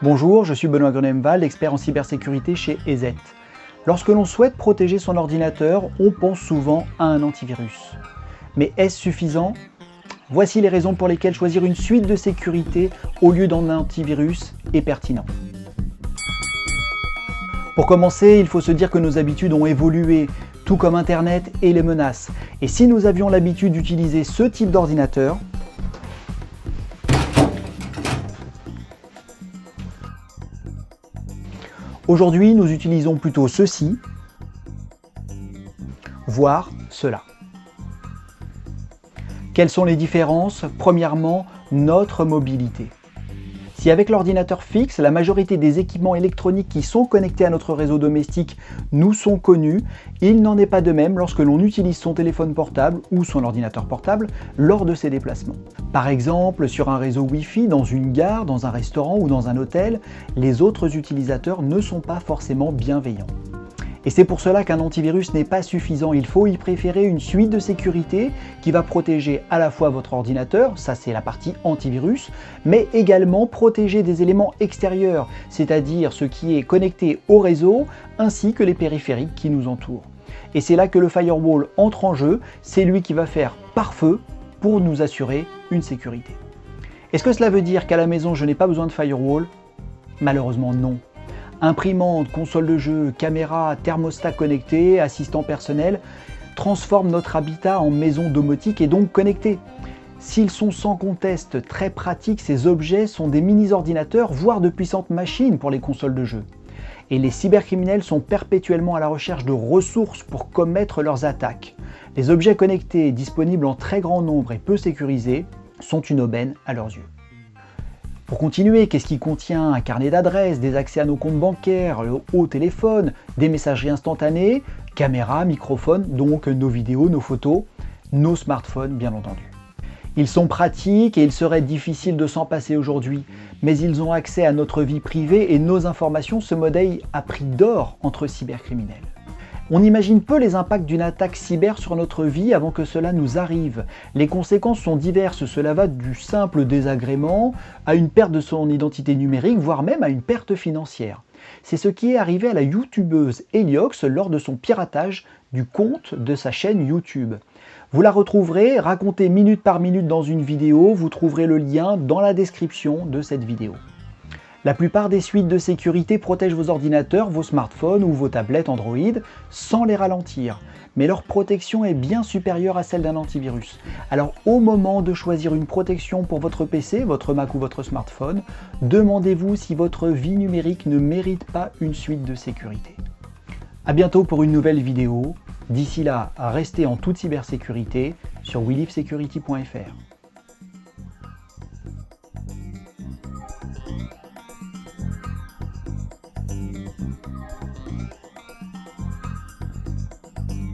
Bonjour, je suis Benoît Grunemwald, expert en cybersécurité chez EZ. Lorsque l'on souhaite protéger son ordinateur, on pense souvent à un antivirus. Mais est-ce suffisant? Voici les raisons pour lesquelles choisir une suite de sécurité au lieu d'un antivirus est pertinent. Pour commencer, il faut se dire que nos habitudes ont évolué, tout comme Internet et les menaces. Et si nous avions l'habitude d'utiliser ce type d'ordinateur, aujourd'hui, nous utilisons plutôt ceci, voire cela. Quelles sont les différences? Premièrement, notre mobilité. Si avec l'ordinateur fixe, la majorité des équipements électroniques qui sont connectés à notre réseau domestique nous sont connus, il n'en est pas de même lorsque l'on utilise son téléphone portable ou son ordinateur portable lors de ses déplacements. Par exemple, sur un réseau Wi-Fi, dans une gare, dans un restaurant ou dans un hôtel, les autres utilisateurs ne sont pas forcément bienveillants. Et c'est pour cela qu'un antivirus n'est pas suffisant, il faut y préférer une suite de sécurité qui va protéger à la fois votre ordinateur, ça c'est la partie antivirus, mais également protéger des éléments extérieurs, c'est-à-dire ce qui est connecté au réseau ainsi que les périphériques qui nous entourent. Et c'est là que le firewall entre en jeu, c'est lui qui va faire pare-feu pour nous assurer une sécurité. Est-ce que cela veut dire qu'à la maison je n'ai pas besoin de firewall? Malheureusement non. Imprimante, console de jeu, caméra, thermostat connecté, assistant personnel transforment notre habitat en maison domotique et donc connectée. S'ils sont sans conteste très pratiques, ces objets sont des mini-ordinateurs, voire de puissantes machines pour les consoles de jeu. Et les cybercriminels sont perpétuellement à la recherche de ressources pour commettre leurs attaques. Les objets connectés, disponibles en très grand nombre et peu sécurisés, sont une aubaine à leurs yeux. Pour continuer, qu'est-ce qui contient? Un carnet d'adresses, des accès à nos comptes bancaires, au téléphone, des messageries instantanées, caméra, microphone, donc nos vidéos, nos photos, nos smartphones bien entendu. Ils sont pratiques et il serait difficile de s'en passer aujourd'hui, mais ils ont accès à notre vie privée et nos informations se monnaient à prix d'or entre cybercriminels. On imagine peu les impacts d'une attaque cyber sur notre vie avant que cela nous arrive. Les conséquences sont diverses, cela va du simple désagrément à une perte de son identité numérique, voire même à une perte financière. C'est ce qui est arrivé à la youtubeuse Heliox lors de son piratage du compte de sa chaîne YouTube. Vous la retrouverez racontée minute par minute dans une vidéo, vous trouverez le lien dans la description de cette vidéo. La plupart des suites de sécurité protègent vos ordinateurs, vos smartphones ou vos tablettes Android sans les ralentir, mais leur protection est bien supérieure à celle d'un antivirus. Alors au moment de choisir une protection pour votre PC, votre Mac ou votre smartphone, demandez-vous si votre vie numérique ne mérite pas une suite de sécurité. A bientôt pour une nouvelle vidéo. D'ici là, restez en toute cybersécurité sur welivesecurity.fr.